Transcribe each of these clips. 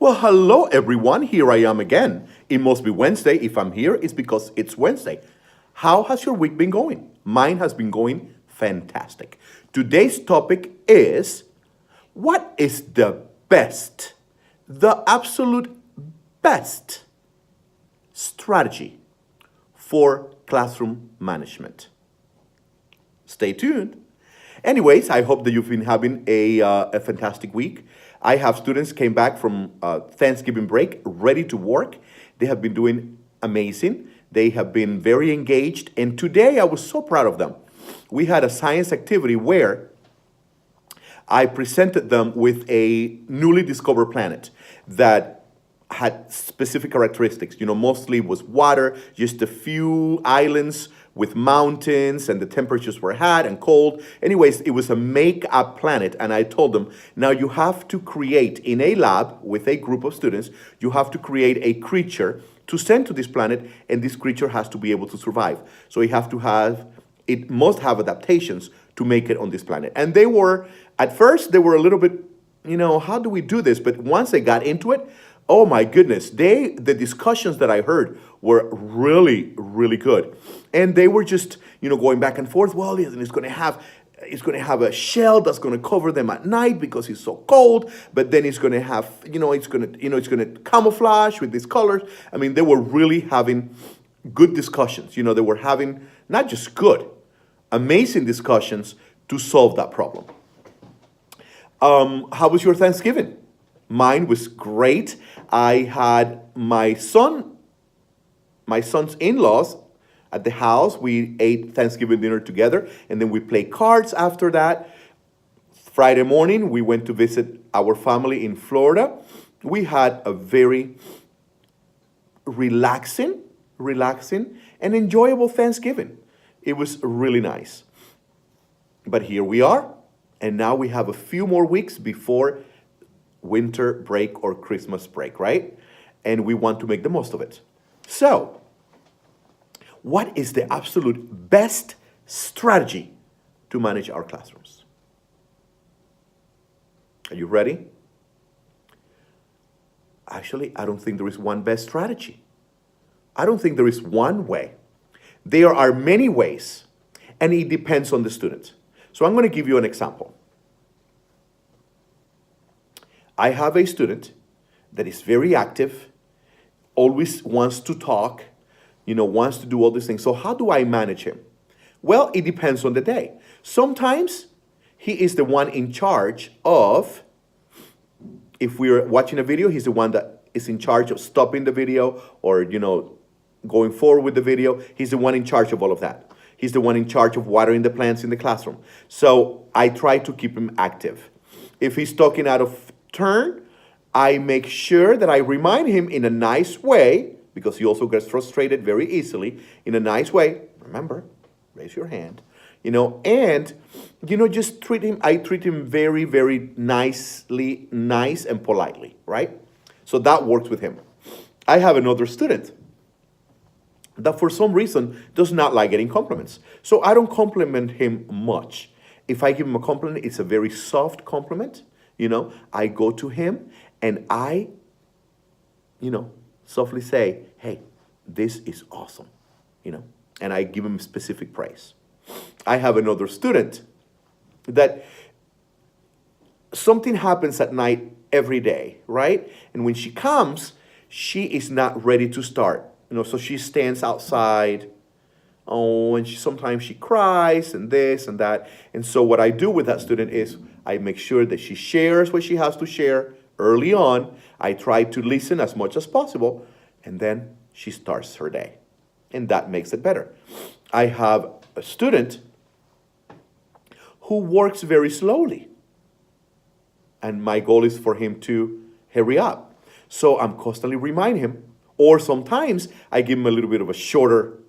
Well, hello everyone. Here I am again. It must be Wednesday. If I'm here, it's because it's Wednesday. How has your week been going? Mine has been going fantastic. Today's topic is what is the absolute best strategy for classroom management? Stay tuned. Anyways, I hope that you've been having a fantastic week. I have students came back from Thanksgiving break ready to work. They have been doing amazing. They have been very engaged. And today I was so proud of them. We had a science activity where I presented them with a newly discovered planet that had specific characteristics. Mostly was water, just a few islands with mountains, and the temperatures were hot and cold. Anyways, it was a make-up planet, and I told them, now you have to create in a lab with a group of students, you have to create a creature to send to this planet, and this creature has to be able to survive. So it must have adaptations to make it on this planet. And at first, they were a little bit, how do we do this? But once they got into it, oh my goodness, the discussions that I heard were really, really good. And they were just, going back and forth. Well, it's going to have a shell that's going to cover them at night because it's so cold. But then it's going to have, it's going to camouflage with these colors. I mean, they were really having good discussions. They were having not just good, amazing discussions to solve that problem. How was your Thanksgiving? Mine was great. I had my son's in-laws at the house. We ate Thanksgiving dinner together, and then we played cards after that. Friday morning, we went to visit our family in Florida. We had a very relaxing, and enjoyable Thanksgiving. It was really nice. But here we are, and now we have a few more weeks before winter break or Christmas break, right? And we want to make the most of it. So, what is the absolute best strategy to manage our classrooms? Are you ready? Actually, I don't think there is one best strategy. I don't think there is one way. There are many ways, and it depends on the student. So I'm going to give you an example. I have a student that is very active, always wants to talk, wants to do all these things. So how do I manage him? Well, it depends on the day. Sometimes he is the one in charge of, if we're watching a video, he's the one that is in charge of stopping the video or, going forward with the video. He's the one in charge of all of that. He's the one in charge of watering the plants in the classroom. So I try to keep him active. If he's talking out of turn, I make sure that I remind him in a nice way, because he also gets frustrated very easily, in a nice way. Remember, raise your hand, and, just I treat him very, very nice and politely, right? So that works with him. I have another student that for some reason does not like getting compliments. So I don't compliment him much. If I give him a compliment, it's a very soft compliment. I go to him and I, softly say, hey, this is awesome, and I give him specific praise. I have another student that something happens at night every day, right? And when she comes, she is not ready to start, so she stands outside. Oh, and sometimes she cries and this and that. And so what I do with that student is I make sure that she shares what she has to share early on. I try to listen as much as possible, and then she starts her day. And that makes it better. I have a student who works very slowly. And my goal is for him to hurry up. So I'm constantly reminding him. Or sometimes I give him a little bit of a shorter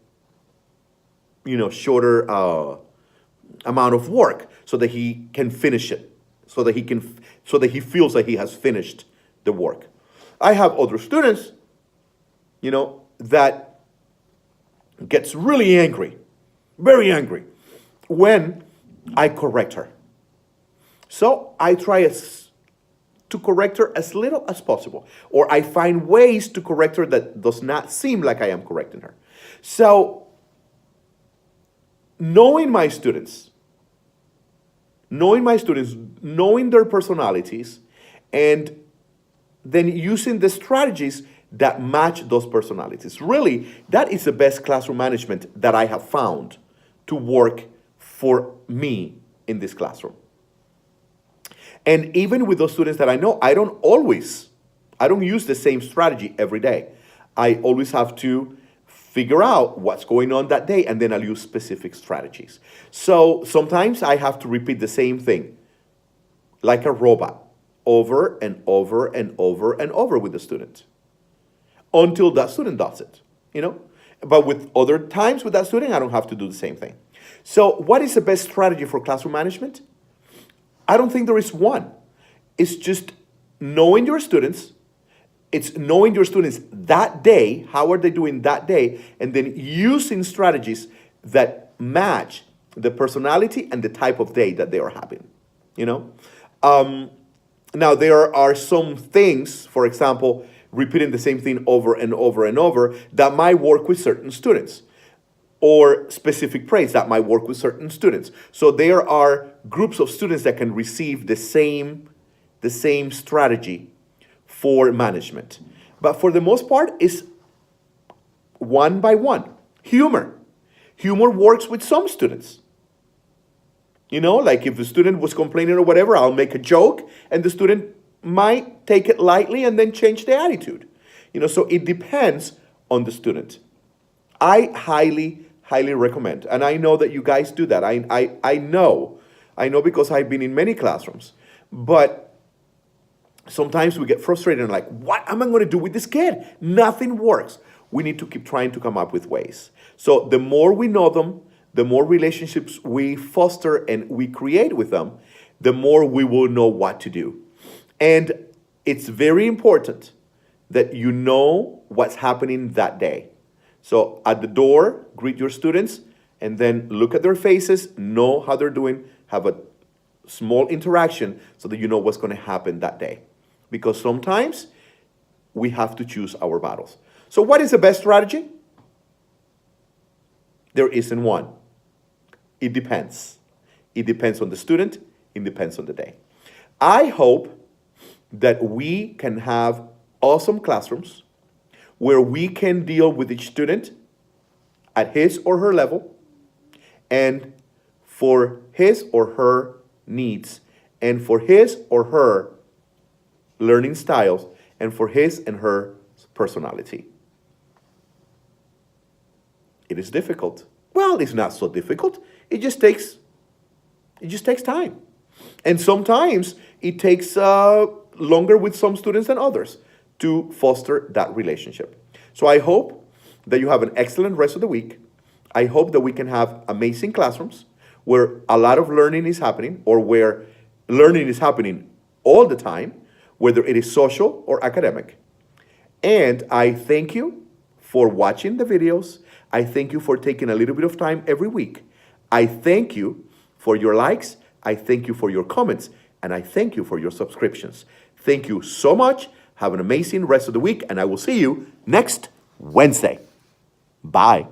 amount of work so that he can finish it, so that he feels that he has finished the work. I have other students, that gets really angry, very angry, when I correct her. So I try to correct her as little as possible, or I find ways to correct her that does not seem like I am correcting her. So, knowing my students, knowing their personalities, and then using the strategies that match those personalities. Really, that is the best classroom management that I have found to work for me in this classroom. And even with those students that I know, I don't use the same strategy every day. I always have to figure out what's going on that day, and then I'll use specific strategies. So sometimes I have to repeat the same thing, like a robot, over and over and over and over with the student, until that student does it, But with other times with that student, I don't have to do the same thing. So what is the best strategy for classroom management? I don't think there is one. It's just knowing your students. It's knowing your students that day, how are they doing that day, and then using strategies that match the personality and the type of day that they are having, Now, there are some things, for example, repeating the same thing over and over and over, that might work with certain students, or specific praise that might work with certain students. So there are groups of students that can receive the same strategy for management. But for the most part, it's one by one. Humor works with some students. Like if the student was complaining or whatever, I'll make a joke, and the student might take it lightly and then change the attitude. So it depends on the student. I highly, highly recommend, and I know that you guys do that. I know because I've been in many classrooms, but sometimes we get frustrated and like, what am I going to do with this kid? Nothing works. We need to keep trying to come up with ways. So the more we know them, the more relationships we foster and we create with them, the more we will know what to do. And it's very important that you know what's happening that day. So at the door, greet your students, and then look at their faces, know how they're doing, have a small interaction so that you know what's going to happen that day. Because sometimes we have to choose our battles. So what is the best strategy? There isn't one. It depends. It depends on the student. It depends on the day. I hope that we can have awesome classrooms where we can deal with each student at his or her level and for his or her needs and for his or her learning styles and for his and her personality. It is difficult. Well, it's not so difficult. It just takes time. And sometimes it takes longer with some students than others to foster that relationship. So I hope that you have an excellent rest of the week. I hope that we can have amazing classrooms where a lot of learning is happening, or where learning is happening all the time, whether it is social or academic. And I thank you for watching the videos. I thank you for taking a little bit of time every week. I thank you for your likes. I thank you for your comments. And I thank you for your subscriptions. Thank you so much. Have an amazing rest of the week, and I will see you next Wednesday. Bye.